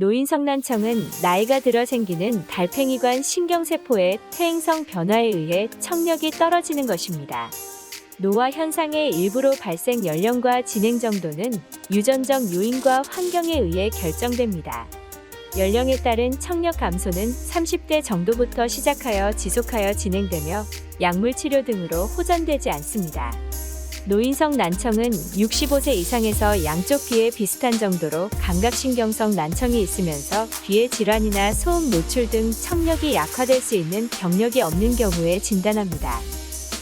노인성 난청은 나이가 들어 생기는 달팽이관 신경세포의 퇴행성 변화에 의해 청력이 떨어지는 것입니다. 노화 현상의 일부로 발생 연령과 진행 정도는 유전적 요인과 환경에 의해 결정됩니다. 연령에 따른 청력 감소는 30대 정도부터 시작하여 지속하여 진행되며 약물 치료 등으로 호전되지 않습니다. 노인성 난청은 65세 이상에서 양쪽 귀에 비슷한 정도로 감각신경성 난청이 있으면서 귀의 질환이나 소음 노출 등 청력이 약화될 수 있는 경력이 없는 경우에 진단합니다.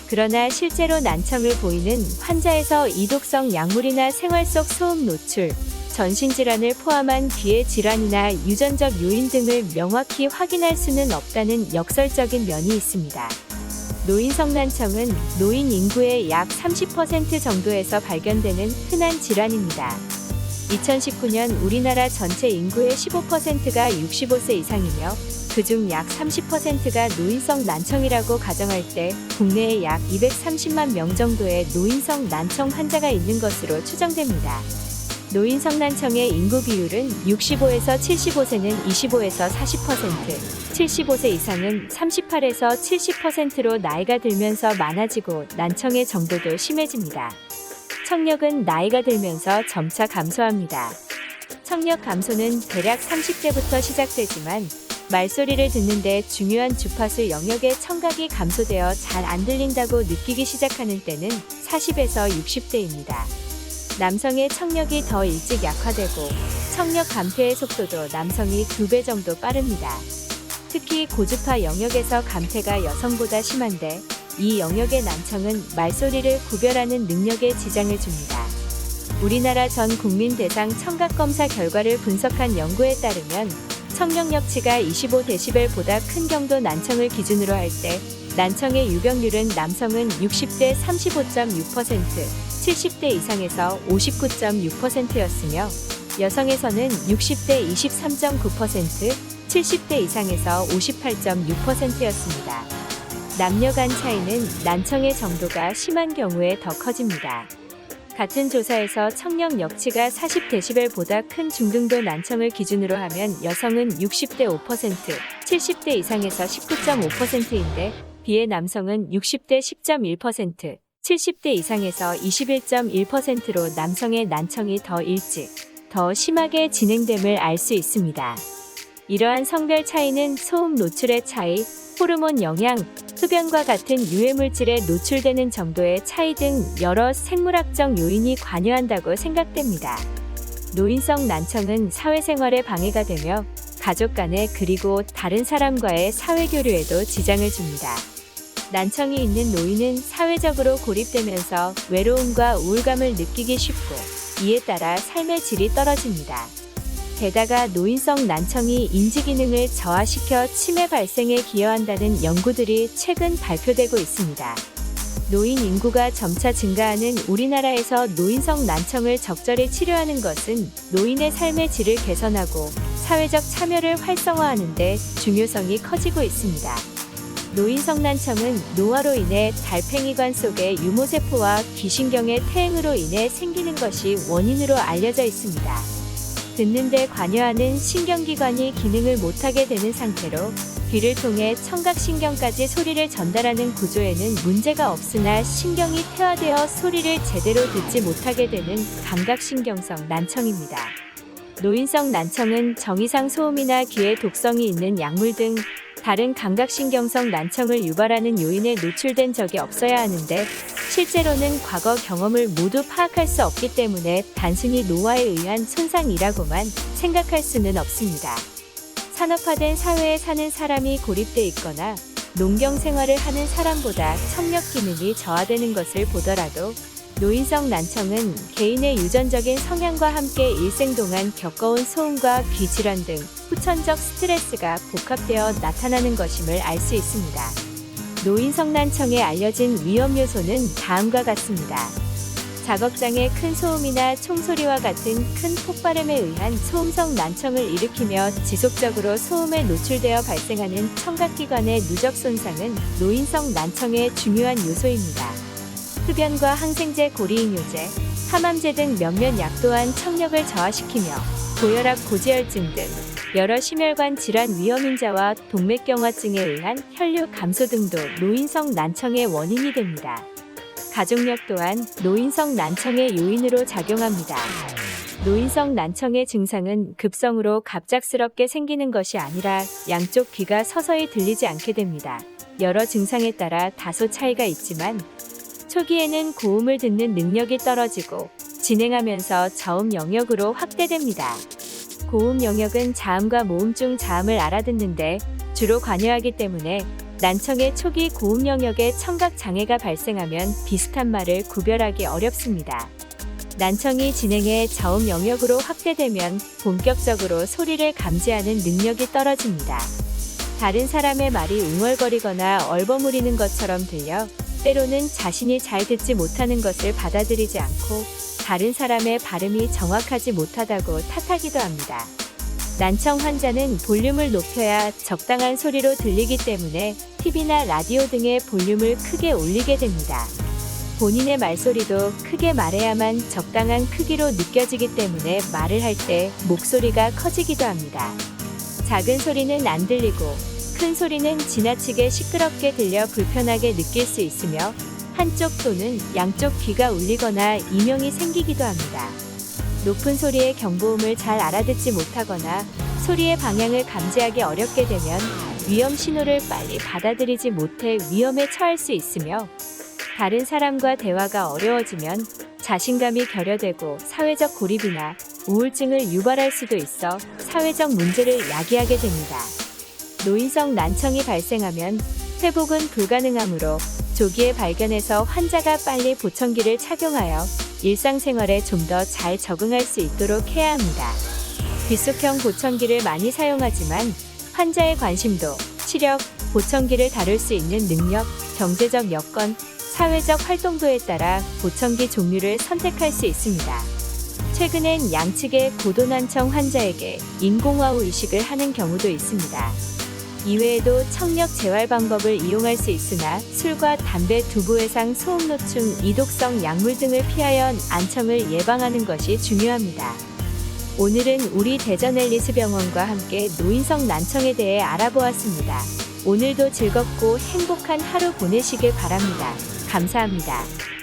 그러나 실제로 난청을 보이는 환자에서 이독성 약물이나 생활 속 소음 노출, 전신질환을 포함한 귀의 질환이나 유전적 요인 등을 명확히 확인할 수는 없다는 역설적인 면이 있습니다. 노인성 난청은 노인 인구의 약 30% 정도에서 발견되는 흔한 질환입니다. 2019년 우리나라 전체 인구의 15%가 65세 이상이며 그중 약 30%가 노인성 난청이라고 가정할 때 국내에 약 230만 명 정도의 노인성 난청 환자가 있는 것으로 추정됩니다. 노인성 난청의 인구 비율은 65에서 75세는 25에서 40%, 75세 이상은 38에서 70%로 나이가 들면서 많아지고 난청의 정도도 심해집니다. 청력은 나이가 들면서 점차 감소합니다. 청력 감소는 대략 30대부터 시작되지만 말소리를 듣는데 중요한 주파수 영역의 청각이 감소되어 잘 안 들린다고 느끼기 시작하는 때는 40에서 60대입니다. 남성의 청력이 더 일찍 약화되고 청력 감퇴의 속도도 남성이 2배 정도 빠릅니다. 특히 고주파 영역에서 감퇴가 여성보다 심한데 이 영역의 난청은 말소리를 구별하는 능력에 지장을 줍니다. 우리나라 전 국민 대상 청각검사 결과를 분석한 연구에 따르면 청력력치가 25dB보다 큰 경도 난청을 기준으로 할 때 난청의 유병률은 남성은 60대 35.6%, 70대 이상에서 59.6%였으며 여성에서는 60대 23.9%, 70대 이상에서 58.6%였습니다. 남녀 간 차이는 난청의 정도가 심한 경우에 더 커집니다. 같은 조사에서 청력력치가 40dB보다 큰 중등도 난청을 기준으로 하면 여성은 60대 5%, 70대 이상에서 19.5%인데 비해 남성은 60대 10.1%, 70대 이상에서 21.1%로 남성의 난청이 더 일찍, 더 심하게 진행됨을 알 수 있습니다. 이러한 성별 차이는 소음 노출의 차이, 호르몬 영향, 흡연과 같은 유해물질에 노출되는 정도의 차이 등 여러 생물학적 요인이 관여한다고 생각됩니다. 노인성 난청은 사회생활에 방해가 되며 가족 간에 그리고 다른 사람과의 사회교류에도 지장을 줍니다. 난청이 있는 노인은 사회적으로 고립되면서 외로움과 우울감을 느끼기 쉽고 이에 따라 삶의 질이 떨어집니다. 게다가 노인성 난청이 인지기능을 저하시켜 치매 발생에 기여한다는 연구들이 최근 발표되고 있습니다. 노인 인구가 점차 증가하는 우리나라에서 노인성 난청을 적절히 치료하는 것은 노인의 삶의 질을 개선하고 사회적 참여를 활성화하는 데 중요성이 커지고 있습니다. 노인성 난청은 노화로 인해 달팽이관 속의 유모세포와 귀신경의 퇴행으로 인해 생기는 것이 원인으로 알려져 있습니다. 듣는 데 관여하는 신경기관이 기능을 못하게 되는 상태로 귀를 통해 청각신경까지 소리를 전달하는 구조에는 문제가 없으나 신경이 퇴화되어 소리를 제대로 듣지 못하게 되는 감각신경성 난청입니다. 노인성 난청은 정이상 소음이나 귀에 독성이 있는 약물 등 다른 감각신경성 난청을 유발하는 요인에 노출된 적이 없어야 하는데 실제로는 과거 경험을 모두 파악할 수 없기 때문에 단순히 노화에 의한 손상이라고만 생각할 수는 없습니다. 산업화된 사회에 사는 사람이 고립돼 있거나 농경 생활을 하는 사람보다 청력 기능이 저하되는 것을 보더라도 노인성 난청은 개인의 유전적인 성향과 함께 일생 동안 겪어온 소음과 귀 질환 등 후천적 스트레스가 복합되어 나타나는 것임을 알 수 있습니다. 노인성 난청에 알려진 위험 요소는 다음과 같습니다. 작업장의 큰 소음이나 총소리와 같은 큰 폭발음에 의한 소음성 난청을 일으키며 지속적으로 소음에 노출되어 발생하는 청각기관의 누적 손상은 노인성 난청의 중요한 요소입니다. 흡연과 항생제 고리인효제, 항암제 등 몇몇 약 또한 청력을 저하시키며 고혈압, 고지혈증 등 여러 심혈관 질환 위험인자와 동맥경화증에 의한 혈류 감소 등도 노인성 난청의 원인이 됩니다. 가족력 또한 노인성 난청의 요인으로 작용합니다. 노인성 난청의 증상은 급성으로 갑작스럽게 생기는 것이 아니라 양쪽 귀가 서서히 들리지 않게 됩니다. 여러 증상에 따라 다소 차이가 있지만 초기에는 고음을 듣는 능력이 떨어지고 진행하면서 저음 영역으로 확대됩니다. 고음 영역은 자음과 모음 중 자음을 알아듣는데 주로 관여하기 때문에 난청의 초기 고음 영역에 청각 장애가 발생하면 비슷한 말을 구별하기 어렵습니다. 난청이 진행해 저음 영역으로 확대되면 본격적으로 소리를 감지하는 능력이 떨어집니다. 다른 사람의 말이 웅얼거리거나 얼버무리는 것처럼 들려 때로는 자신이 잘 듣지 못하는 것을 받아들이지 않고 다른 사람의 발음이 정확하지 못하다고 탓하기도 합니다. 난청 환자는 볼륨을 높여야 적당한 소리로 들리기 때문에 TV나 라디오 등의 볼륨을 크게 올리게 됩니다. 본인의 말소리도 크게 말해야만 적당한 크기로 느껴지기 때문에 말을 할 때 목소리가 커지기도 합니다. 작은 소리는 안 들리고 큰 소리는 지나치게 시끄럽게 들려 불편하게 느낄 수 있으며 한쪽 또는 양쪽 귀가 울리거나 이명이 생기기도 합니다. 높은 소리의 경보음을 잘 알아듣지 못하거나 소리의 방향을 감지하기 어렵게 되면 위험 신호를 빨리 받아들이지 못해 위험에 처할 수 있으며 다른 사람과 대화가 어려워지면 자신감이 결여되고 사회적 고립이나 우울증을 유발할 수도 있어 사회적 문제를 야기하게 됩니다. 노인성 난청이 발생하면 회복은 불가능하므로 조기에 발견해서 환자가 빨리 보청기를 착용하여 일상생활에 좀 더 잘 적응할 수 있도록 해야 합니다. 귓속형 보청기를 많이 사용하지만 환자의 관심도, 시력, 보청기를 다룰 수 있는 능력, 경제적 여건, 사회적 활동도에 따라 보청기 종류를 선택할 수 있습니다. 최근엔 양측의 고도난청 환자에게 인공와우 이식을 하는 경우도 있습니다. 이외에도 청력 재활 방법을 이용할 수 있으나 술과 담배, 두부해상, 소음노충, 이독성 약물 등을 피하여 난청을 예방하는 것이 중요합니다. 오늘은 우리 대전 앨리스병원과 함께 노인성 난청에 대해 알아보았습니다. 오늘도 즐겁고 행복한 하루 보내시길 바랍니다. 감사합니다.